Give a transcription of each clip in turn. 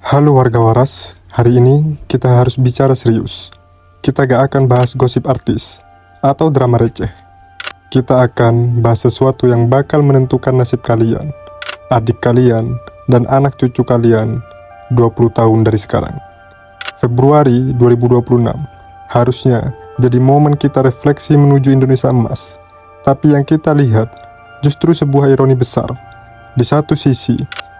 Halo warga waras, hari ini kita harus bicara serius. Kita gak akan bahas gosip artis atau drama receh. Kita akan bahas sesuatu yang bakal menentukan nasib kalian, adik kalian, dan anak cucu kalian 20 tahun dari sekarang. Februari 2026 harusnya jadi momen kita refleksi menuju Indonesia emas. Tapi yang kita lihat justru sebuah ironi besar. Di satu sisi,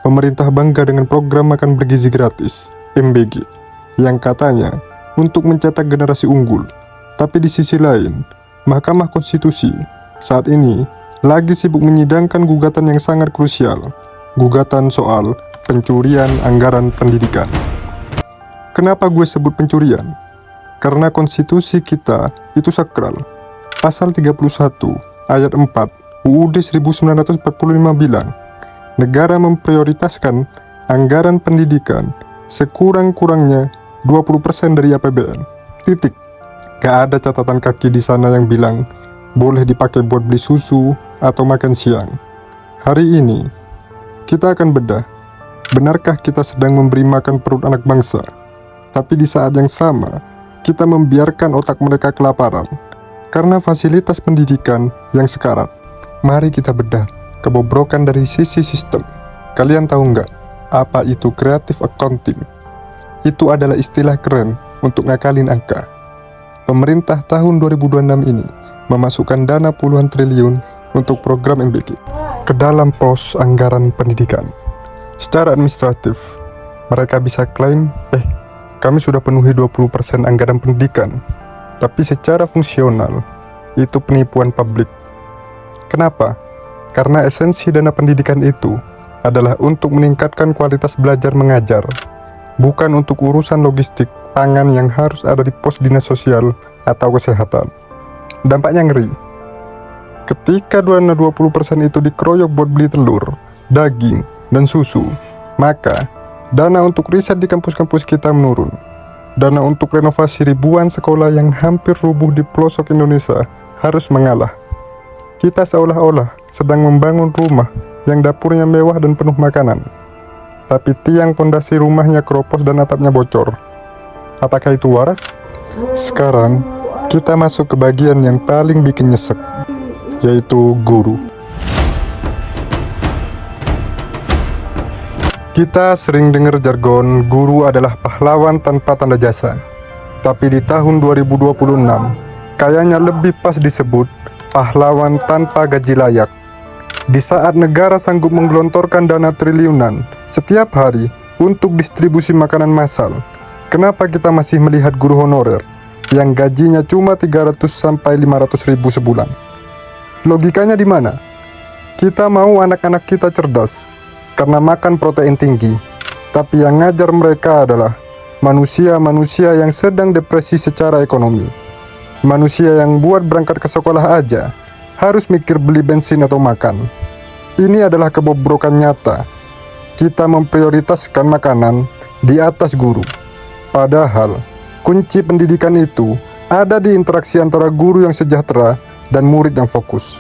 pemerintah bangga dengan program makan bergizi gratis, MBG, yang katanya untuk mencetak generasi unggul. Tapi di sisi lain, Mahkamah Konstitusi saat ini lagi sibuk menyidangkan gugatan yang sangat krusial, gugatan soal pencurian anggaran pendidikan. Kenapa gue sebut pencurian? Karena konstitusi kita itu sakral. Pasal 31 ayat 4 UUD 1945 bilang, negara memprioritaskan anggaran pendidikan sekurang-kurangnya 20% dari APBN. Titik. Gak ada catatan kaki di sana yang bilang boleh dipakai buat beli susu atau makan siang. Hari ini kita akan bedah, benarkah kita sedang memberi makan perut anak bangsa, tapi di saat yang sama kita membiarkan otak mereka kelaparan karena fasilitas pendidikan yang sekarat. Mari kita bedah kebobrokan dari sisi sistem. Kalian tahu nggak apa itu creative accounting? Itu adalah istilah keren untuk ngakalin angka. Pemerintah tahun 2026 ini memasukkan dana puluhan triliun untuk program MBG ke dalam pos anggaran pendidikan. Secara administratif, mereka bisa klaim, kami sudah penuhi 20% anggaran pendidikan. Tapi secara fungsional, itu penipuan publik. Kenapa? Karena esensi dana pendidikan itu adalah untuk meningkatkan kualitas belajar mengajar, bukan untuk urusan logistik pangan yang harus ada di pos dinas sosial atau kesehatan. Dampaknya ngeri. Ketika dana 20% itu dikeroyok buat beli telur, daging, dan susu, maka dana untuk riset di kampus-kampus kita menurun. Dana untuk renovasi ribuan sekolah yang hampir rubuh di pelosok Indonesia harus mengalah. Kita seolah-olah sedang membangun rumah yang dapurnya mewah dan penuh makanan, tapi tiang pondasi rumahnya keropos dan atapnya bocor. Apakah itu waras? Sekarang, kita masuk ke bagian yang paling bikin nyesek, yaitu guru. Kita sering dengar jargon guru adalah pahlawan tanpa tanda jasa. Tapi di tahun 2026, kayaknya lebih pas disebut pahlawan tanpa gaji layak. Di saat negara sanggup menggelontorkan dana triliunan setiap hari untuk distribusi makanan massal, kenapa kita masih melihat guru honorer yang gajinya cuma 300 sampai 500 ribu sebulan? Logikanya di mana? Kita mau anak-anak kita cerdas karena makan protein tinggi, tapi yang ngajar mereka adalah manusia-manusia yang sedang depresi secara ekonomi. Manusia yang buat berangkat ke sekolah aja harus mikir beli bensin atau makan. Ini adalah kebobrokan nyata. Kita memprioritaskan makanan di atas guru. Padahal kunci pendidikan itu ada di interaksi antara guru yang sejahtera dan murid yang fokus.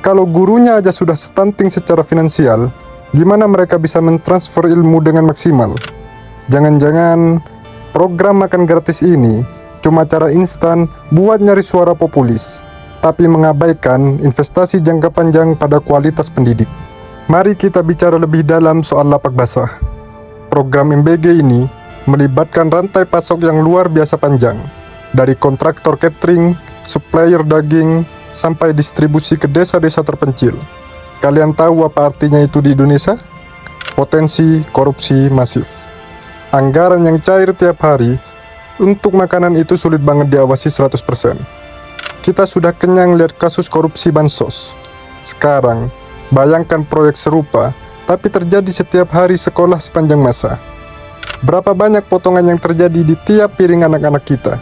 Kalau gurunya aja sudah stunting secara finansial, gimana mereka bisa mentransfer ilmu dengan maksimal? Jangan-jangan program makan gratis ini cuma cara instan buat nyari suara populis, tapi mengabaikan investasi jangka panjang pada kualitas pendidik. Mari kita bicara lebih dalam soal lapak basah. Program MBG ini melibatkan rantai pasok yang luar biasa panjang, dari kontraktor catering, supplier daging, sampai distribusi ke desa-desa terpencil. Kalian tahu apa artinya itu di Indonesia? Potensi korupsi masif. Anggaran yang cair tiap hari untuk makanan itu sulit banget diawasi 100%. Kita sudah kenyang lihat kasus korupsi bansos. Sekarang, bayangkan proyek serupa, tapi terjadi setiap hari sekolah sepanjang masa. Berapa banyak potongan yang terjadi di tiap piring anak-anak kita?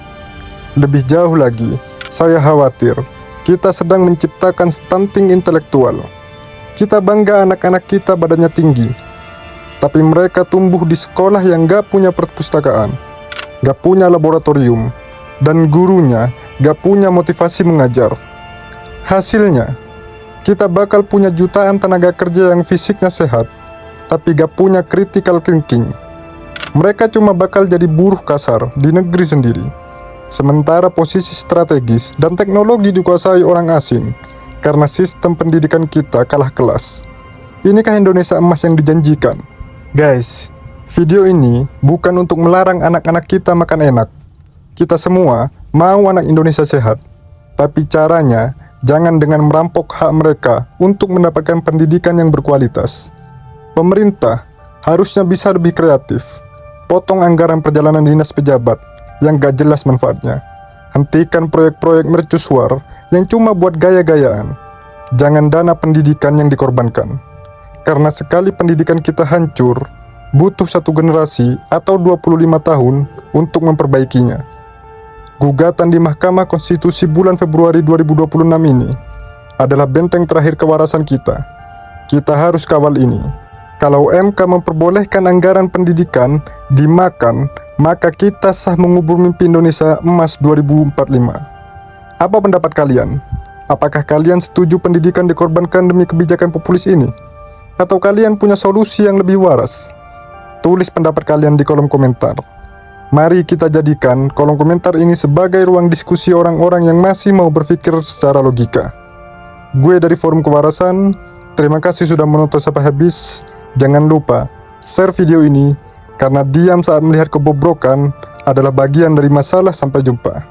Lebih jauh lagi, saya khawatir kita sedang menciptakan stunting intelektual. Kita bangga anak-anak kita badannya tinggi, tapi mereka tumbuh di sekolah yang gak punya perpustakaan, gak punya laboratorium, dan gurunya gak punya motivasi mengajar. Hasilnya, kita bakal punya jutaan tenaga kerja yang fisiknya sehat, tapi gak punya critical thinking. Mereka cuma bakal jadi buruh kasar di negeri sendiri. Sementara posisi strategis dan teknologi dikuasai orang asing karena sistem pendidikan kita kalah kelas. Inikah Indonesia emas yang dijanjikan? Guys, video ini bukan untuk melarang anak-anak kita makan enak. Kita semua mau anak Indonesia sehat. Tapi caranya jangan dengan merampok hak mereka untuk mendapatkan pendidikan yang berkualitas. Pemerintah harusnya bisa lebih kreatif. Potong anggaran perjalanan dinas pejabat yang gak jelas manfaatnya. Hentikan proyek-proyek mercusuar yang cuma buat gaya-gayaan. Jangan dana pendidikan yang dikorbankan. Karena sekali pendidikan kita hancur, butuh satu generasi atau 25 tahun untuk memperbaikinya. Gugatan di Mahkamah Konstitusi bulan Februari 2026 ini adalah benteng terakhir kewarasan kita. Kita harus kawal ini. Kalau MK memperbolehkan anggaran pendidikan dimakan, maka kita sah mengubur mimpi Indonesia emas 2045. Apa pendapat kalian? Apakah kalian setuju pendidikan dikorbankan demi kebijakan populis ini? Atau kalian punya solusi yang lebih waras? Tulis pendapat kalian di kolom komentar. Mari kita jadikan kolom komentar ini sebagai ruang diskusi orang-orang yang masih mau berpikir secara logika. Gue dari Forum Kewarasan, terima kasih sudah menonton sampai habis. Jangan lupa share video ini, karena diam saat melihat kebobrokan adalah bagian dari masalah. Sampai jumpa.